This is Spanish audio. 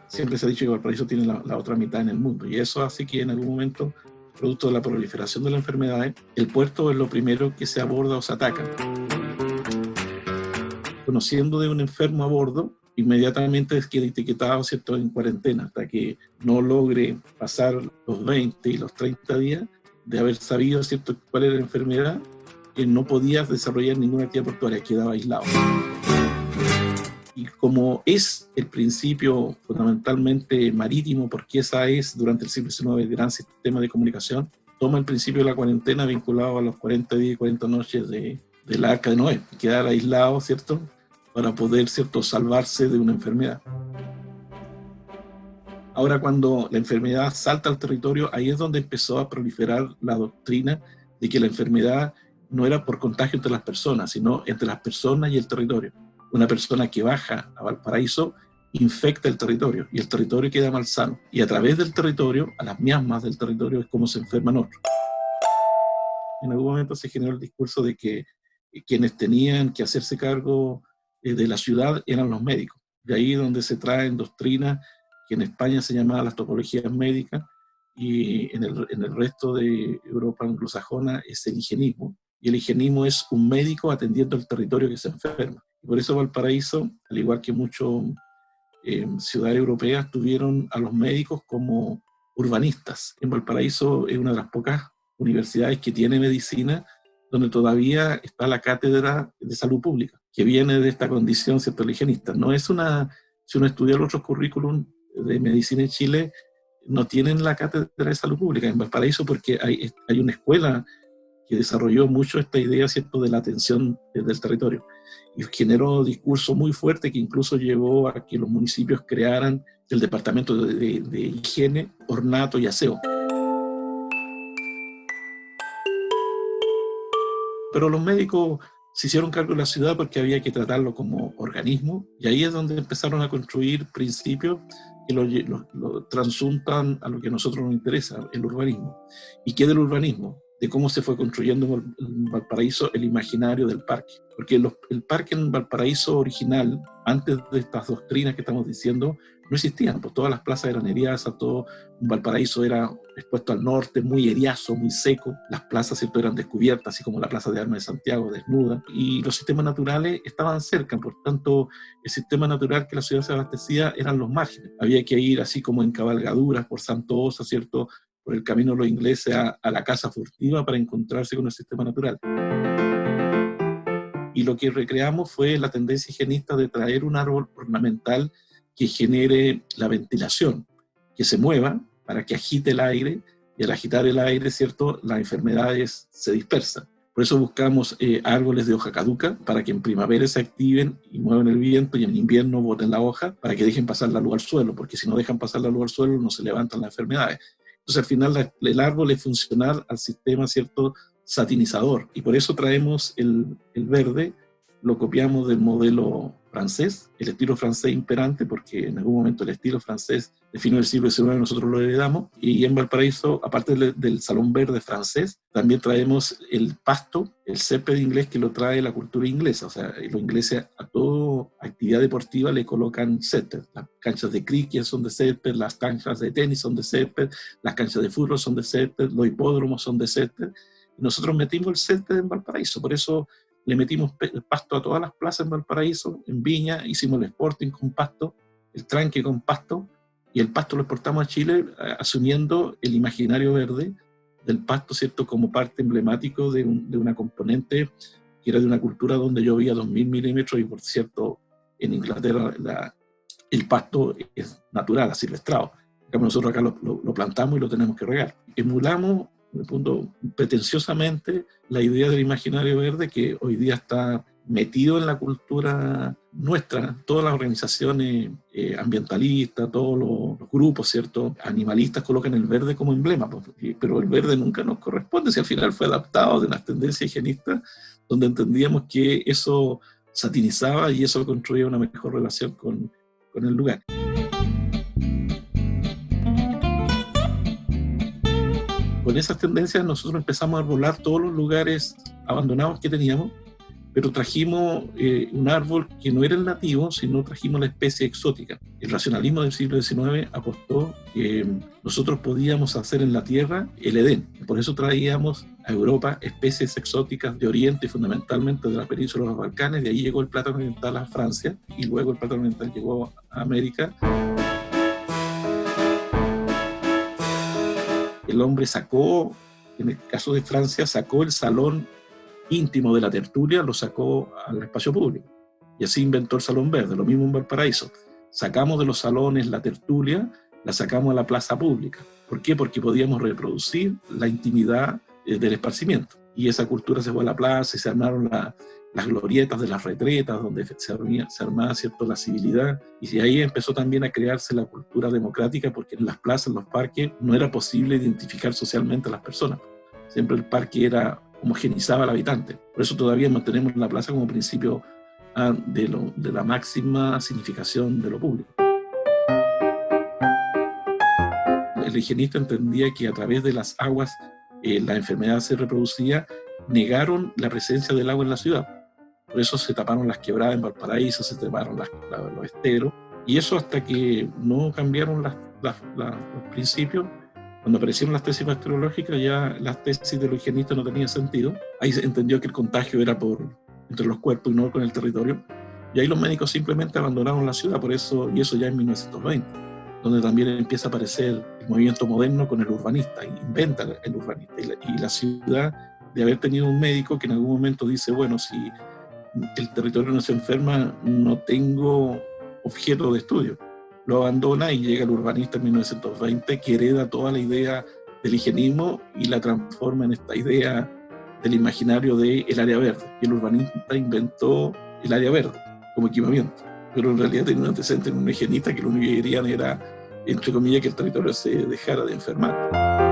Siempre se ha dicho que Valparaíso tiene la otra mitad en el mundo, y eso hace que en algún momento, producto de la proliferación de las enfermedades, el puerto es lo primero que se aborda o se ataca. Conociendo de un enfermo a bordo, inmediatamente queda etiquetado, ¿cierto?, en cuarentena hasta que no logre pasar los 20 y los 30 días de haber sabido, ¿cierto?, cuál era la enfermedad, que no podía desarrollar ninguna actividad portuaria, quedaba aislado. Y como es el principio fundamentalmente marítimo, porque esa es durante el siglo XIX el gran sistema de comunicación, toma el principio de la cuarentena vinculado a los 40 días y 40 noches del Arca de Noé, quedar aislado, ¿cierto?, para poder, ¿cierto?, salvarse de una enfermedad. Ahora, cuando la enfermedad salta al territorio, ahí es donde empezó a proliferar la doctrina de que la enfermedad no era por contagio entre las personas, sino entre las personas y el territorio. Una persona que baja a Valparaíso infecta el territorio y el territorio queda malsano. Y a través del territorio, a las miasmas del territorio, es como se enferman otros. En algún momento se generó el discurso de que quienes tenían que hacerse cargo de la ciudad eran los médicos. De ahí donde se traen doctrinas que en España se llamaban las topologías médicas y en el resto de Europa anglosajona es el higienismo. Y el higienismo es un médico atendiendo el territorio que se enferma. Y por eso Valparaíso, al igual que muchas ciudades europeas, tuvieron a los médicos como urbanistas. En Valparaíso es una de las pocas universidades que tiene medicina donde todavía está la cátedra de salud pública, que viene de esta condición, ¿cierto?, higienista. No es una, si uno estudia los otros currículum de medicina en Chile, no tienen la cátedra de salud pública en Valparaíso porque hay una escuela que desarrolló mucho esta idea, ¿cierto?, de la atención del territorio. Y generó discurso muy fuerte que incluso llevó a que los municipios crearan el departamento de higiene, ornato y aseo. Pero los médicos se hicieron cargo de la ciudad porque había que tratarlo como organismo, y ahí es donde empezaron a construir principios que lo transuntan a lo que a nosotros nos interesa, el urbanismo. ¿Y qué del urbanismo? De cómo se fue construyendo en Valparaíso el imaginario del parque. Porque el parque en Valparaíso original, antes de estas doctrinas que estamos diciendo, no existían, pues todas las plazas eran eriazas, todo Valparaíso era expuesto al norte, muy eriazo, muy seco, las plazas, ¿cierto?, eran descubiertas, así como la Plaza de Armas de Santiago, desnuda, y los sistemas naturales estaban cerca, por tanto, el sistema natural que la ciudad se abastecía eran los márgenes. Había que ir así como en cabalgaduras por Santo Osa, ¿cierto?, por el camino de los ingleses a la casa furtiva para encontrarse con el sistema natural. Y lo que recreamos fue la tendencia higienista de traer un árbol ornamental que genere la ventilación, que se mueva para que agite el aire, y al agitar el aire, ¿cierto?, las enfermedades se dispersan. Por eso buscamos árboles de hoja caduca para que en primavera se activen y muevan el viento, y en invierno boten la hoja para que dejen pasar la luz al suelo, porque si no dejan pasar la luz al suelo no se levantan las enfermedades. Entonces al final el árbol es funcional al sistema, ¿cierto?, satinizador, y por eso traemos el verde, lo copiamos del modelo francés, el estilo francés imperante, porque en algún momento el estilo francés de fines del siglo XIX nosotros lo heredamos, y en Valparaíso, aparte del salón verde francés, también traemos el pasto, el césped inglés, que lo trae la cultura inglesa. O sea, los ingleses a toda actividad deportiva le colocan césped. Las canchas de cricket son de césped, las canchas de tenis son de césped, las canchas de fútbol son de césped, los hipódromos son de césped. Y nosotros metimos el césped en Valparaíso, por eso le metimos el pasto a todas las plazas en Valparaíso. En Viña hicimos el Sporting con pasto, el Tranque con pasto, y el pasto lo exportamos a Chile asumiendo el imaginario verde del pasto, ¿cierto?, como parte emblemático de una componente que era de una cultura donde llovía 2000 milímetros, y por cierto, en Inglaterra el pasto es natural, asilvestrado. Nosotros acá lo plantamos y lo tenemos que regar. Emulamos, de punto, pretenciosamente, la idea del imaginario verde que hoy día está metido en la cultura nuestra. Todas las organizaciones ambientalistas, todos los grupos, ¿cierto?, animalistas colocan el verde como emblema, pero el verde nunca nos corresponde, si al final fue adaptado de las tendencias higienistas, donde entendíamos que eso satinizaba y eso construía una mejor relación con el lugar. con esas tendencias nosotros empezamos a arbolar todos los lugares abandonados que teníamos, pero trajimos un árbol que no era el nativo, sino trajimos la especie exótica. El racionalismo del siglo XIX apostó que nosotros podíamos hacer en la tierra el Edén. Por eso traíamos a Europa especies exóticas de Oriente, fundamentalmente de la península de los Balcanes. De ahí llegó el plátano oriental a Francia y luego el plátano oriental llegó a América. El hombre sacó, en el caso de Francia, sacó el salón íntimo de la tertulia, lo sacó al espacio público. Y así inventó el Salón Verde, lo mismo en Valparaíso. Sacamos de los salones la tertulia, la sacamos a la plaza pública. ¿Por qué? Porque podíamos reproducir la intimidad del esparcimiento. Y esa cultura se fue a la plaza y se armaron las glorietas de las retretas, donde se armaba, ¿cierto?, la civilidad. Y de ahí empezó también a crearse la cultura democrática, porque en las plazas, en los parques, no era posible identificar socialmente a las personas. Siempre el parque homogenizaba al habitante. Por eso todavía mantenemos la plaza como principio de la máxima significación de lo público. El higienista entendía que a través de las aguas la enfermedad se reproducía. Negaron la presencia del agua en la ciudad. Por eso se taparon las quebradas en Valparaíso, se taparon los esteros, y eso hasta que no cambiaron los principios. Cuando aparecieron las tesis bacteriológicas, ya las tesis de los higienistas no tenían sentido. Ahí se entendió que el contagio era entre los cuerpos y no con el territorio. Y ahí los médicos simplemente abandonaron la ciudad, y eso ya en 1920, donde también empieza a aparecer el movimiento moderno con el urbanista, inventa el urbanista. Y la ciudad, de haber tenido un médico que en algún momento dice, bueno, si el territorio no se enferma, no tengo objeto de estudio. Lo abandona y llega el urbanista en 1920, que hereda toda la idea del higienismo y la transforma en esta idea del imaginario del área verde. Y el urbanista inventó el área verde como equipamiento, pero en realidad tenía un antecedente en un higienista que lo único que querían era, entre comillas, que el territorio se dejara de enfermar.